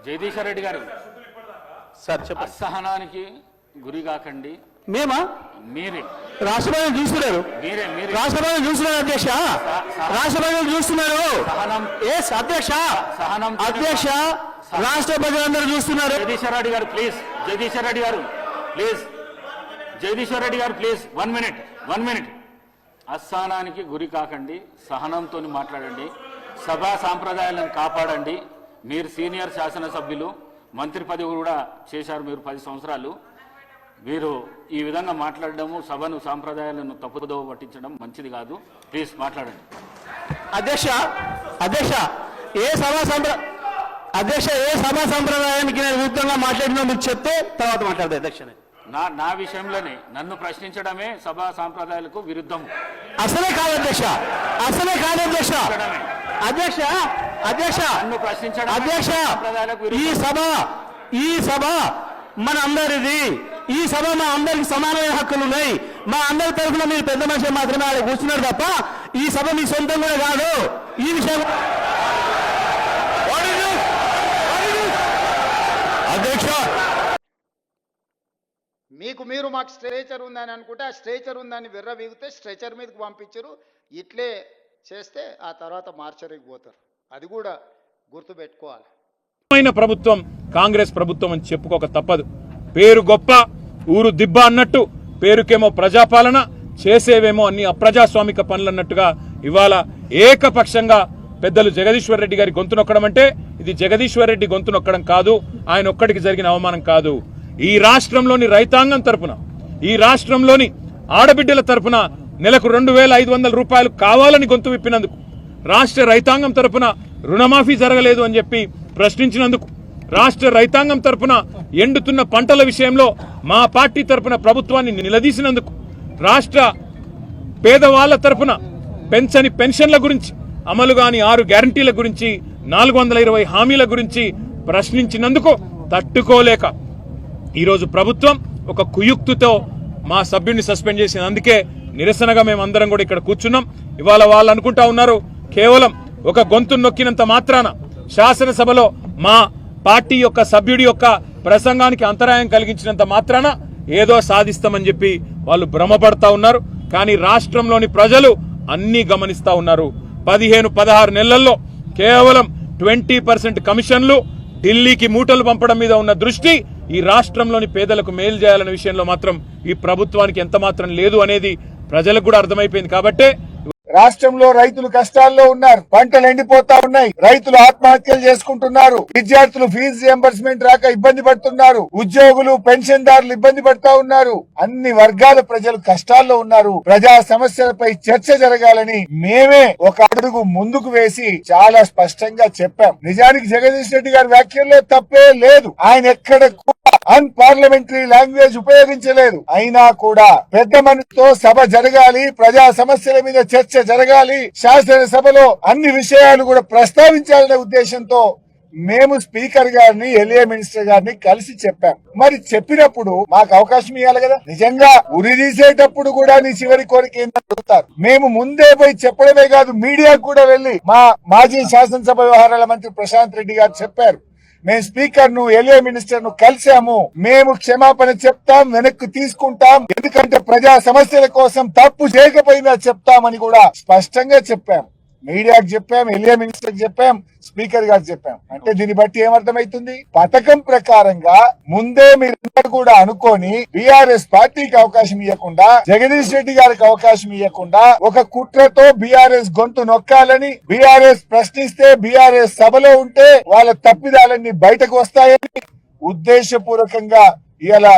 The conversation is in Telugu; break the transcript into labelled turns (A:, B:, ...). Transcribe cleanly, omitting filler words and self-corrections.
A: జగదీశ్వర్ రెడ్డి గారు
B: సార్ చెప్పండి.
A: అసహనానికి గురి కాకండి.
B: మేమా?
A: మీరే
B: రాష్ట్రపతి చూస్తున్నారు,
A: మీరే మీరే
B: రాష్ట్రపతి చూస్తున్నారు అధ్యక్ష, రాష్ట్రపతి చూస్తున్నారు. అధ్యక్ష
A: సహనం
B: అధ్యక్ష రాష్ట్రపతి అందరూ చూస్తున్నారు.
A: జగదీశ్వర్ రెడ్డి గారు ప్లీజ్, జగదీశ్వర్ రెడ్డి గారు ప్లీజ్, జగదీశ్వర్ రెడ్డి గారు ప్లీజ్ 1 మినిట్. అసహనానికి గురి కాకండి, సహనంతో మాట్లాడండి, సభా సాంప్రదాయాలను కాపాడండి. మీరు సీనియర్ శాసనసభ్యులు, మంత్రి పదవి కూడా చేశారు మీరు 10 సంవత్సరాలు. మీరు ఈ విధంగా మాట్లాడడము, సభను సాంప్రదాయాలను తప్పుదోవ పట్టించడం మంచిది కాదు. ప్లీజ్ మాట్లాడండి.
B: అధ్యక్ష అధ్యక్ష ఏ సభా సంప్రదాయానికి నేను విరుద్ధంగా మాట్లాడినా మీరు చెప్తే తర్వాత మాట్లాడదు అధ్యక్ష.
A: నా విషయంలోనే నన్ను ప్రశ్నించడమే సభా సాంప్రదాయాలకు విరుద్ధము.
B: అసలే కాదు అధ్యక్ష, అసలే కాదు అధ్యక్ష. అధ్యక్ష అధ్యక్ష
A: నన్ను ప్రశ్నించడం
B: అధ్యక్ష ఈ సభ మన అందరిది. ఈ సభ మా అందరికి సమానమైన హక్కులు ఉన్నాయి. మా అందరి తరఫున మీరు పెద్ద మనిషి మాత్రమే ఆడ కూర్చున్నారు తప్ప ఈ సభ మీ సొంతం కూడా కాదు. ఈ విషయం అధ్యక్ష
C: మీరు మాకు స్ట్రెచర్ ఉందని అనుకుంటే ఆ స్ట్రెచర్ ఉందని విర్రవీగితే స్ట్రెచర్ మీదకి పంపించరు. ఇట్లే చేస్తే ఆ తర్వాత మార్చరికి పోతారు. అది కూడా గుర్తుపెట్టుకోవాలి.
D: ప్రభుత్వం కాంగ్రెస్ ప్రభుత్వం అని చెప్పుకోక తప్పదు. పేరు గొప్ప, ఊరు దిబ్బ అన్నట్టు, పేరుకేమో ప్రజాపాలన, చేసేవేమో అన్ని అప్రజాస్వామిక పనులు అన్నట్టుగా ఇవాళ ఏకపక్షంగా పెద్దలు జగదీశ్వర్ రెడ్డి గారి గొంతు నొక్కడం అంటే ఇది జగదీశ్వర్ రెడ్డి గొంతు నొక్కడం కాదు, ఆయన ఒక్కడికి జరిగిన అవమానం కాదు. ఈ రాష్ట్రంలోని రైతాంగం తరపున, ఈ రాష్ట్రంలోని ఆడబిడ్డల తరపున నెలకు 2,500 రూపాయలు కావాలని గొంతు విప్పినందుకు, రాష్ట్ర రైతాంగం తరపున రుణమాఫీ జరగలేదు అని చెప్పి ప్రశ్నించినందుకు, రాష్ట్ర రైతాంగం తరపున ఎండుతున్న పంటల విషయంలో మా పార్టీ తరపున ప్రభుత్వాన్ని నిలదీసినందుకు, రాష్ట్ర పేదవాళ్ల తరపున పెంచని పెన్షన్ల గురించి, అమలు కాని 6 గ్యారంటీల గురించి, 420 హామీల గురించి ప్రశ్నించినందుకు తట్టుకోలేక ఈరోజు ప్రభుత్వం ఒక కుయుక్తితో మా సభ్యుడిని సస్పెండ్ చేసింది. అందుకే నిరసనగా మేమందరం కూడా ఇక్కడ కూర్చున్నాం. ఇవాళ వాళ్ళు అనుకుంటా ఉన్నారు కేవలం ఒక గొంతు నొక్కినంత మాత్రాన, శాసనసభలో మా పార్టీ యొక్క సభ్యుడి యొక్క ప్రసంగానికి అంతరాయం కలిగించినంత మాత్రాన ఏదో సాధిస్తామని చెప్పి వాళ్ళు భ్రమపడతా ఉన్నారు. కానీ రాష్ట్రంలోని ప్రజలు అన్నీ గమనిస్తా ఉన్నారు. 15-16 నెలల్లో కేవలం 20% కమిషన్లు, ఢిల్లీకి మూటలు పంపడం మీద ఉన్న దృష్టి ఈ రాష్ట్రంలోని పేదలకు మేలు చేయాలనే విషయంలో మాత్రం ఈ ప్రభుత్వానికి ఎంత మాత్రం లేదు అనేది ప్రజలకు కూడా అర్థమైపోయింది. కాబట్టే
E: రాష్ట్రంలో రైతులు కష్టాల్లో ఉన్నారు, పంటలు ఎండిపోతా ఉన్నాయి, రైతులు ఆత్మహత్యలు చేసుకుంటున్నారు, విద్యార్థులు ఫీజు రియంబర్స్మెంట్ రాక ఇబ్బంది పడుతున్నారు, ఉద్యోగులు పెన్షన్దారులు ఇబ్బంది పడుతా ఉన్నారు. అన్ని వర్గాల ప్రజలు కష్టాల్లో ఉన్నారు. ప్రజా సమస్యలపై చర్చ జరగాలని మేమే ఒక అడుగు ముందుకు వేసి చాలా స్పష్టంగా చెప్పాం. నిజానికి జగదీష్ రెడ్డి గారి వ్యాఖ్యల్లో తప్పే లేదు. ఆయన ఎక్కడ అన్పార్లమెంటరీ లాంగ్వేజ్ ఉపయోగించలేదు. అయినా కూడా పెద్ద మనసుతో సభ జరగాలి, ప్రజా సమస్యల మీద చర్చ జరగాలి, శాసనసభలో అన్ని విషయాలు కూడా ప్రస్తావించాలనే ఉద్దేశంతో మేము స్పీకర్ గారిని, ఎల్ఏ మినిస్టర్ గారిని కలిసి చెప్పాం. మరి చెప్పినప్పుడు మాకు అవకాశం ఇవ్వాలి కదా. నిజంగా ఉరి తీసేటప్పుడు కూడా నీ చివరి కోరిక ఏంటని అడుగుతారు. మేము ముందే పోయి చెప్పడమే కాదు, మీడియాకు కూడా వెళ్లి మా మాజీ శాసనసభ వ్యవహారాల మంత్రి ప్రశాంత్ రెడ్డి గారు చెప్పారు. మేము స్పీకర్ ను, ఎల్ఏ మినిస్టర్ ను కలిసాము, మేము క్షమాపణ చెప్తాం, వెనక్కి తీసుకుంటాం, ఎందుకంటే ప్రజా సమస్యల కోసం తప్పు చేయకపోయినా చెప్తామని కూడా స్పష్టంగా చెప్పాం. మీడియాకు చెప్పాం, ఎల్ఏ మినిస్టర్ చెప్పాం, స్పీకర్ గారు చెప్పాం. అంటే దీన్ని బట్టి ఏమర్థమైతుంది? పథకం ప్రకారంగా ముందే మీరు కూడా అనుకోని బీఆర్ఎస్ పార్టీకి అవకాశం ఇవ్వకుండా, జగదీష్ రెడ్డి గారికి అవకాశం ఇవ్వకుండా ఒక కుట్రతో బీఆర్ఎస్ గొంతు నొక్కాలని, బీఆర్ఎస్ ప్రశ్నిస్తే, బీఆర్ఎస్ సభలో ఉంటే వాళ్ళ తప్పిదాలన్నీ బయటకు వస్తాయని ఉద్దేశపూర్వకంగా ఇలా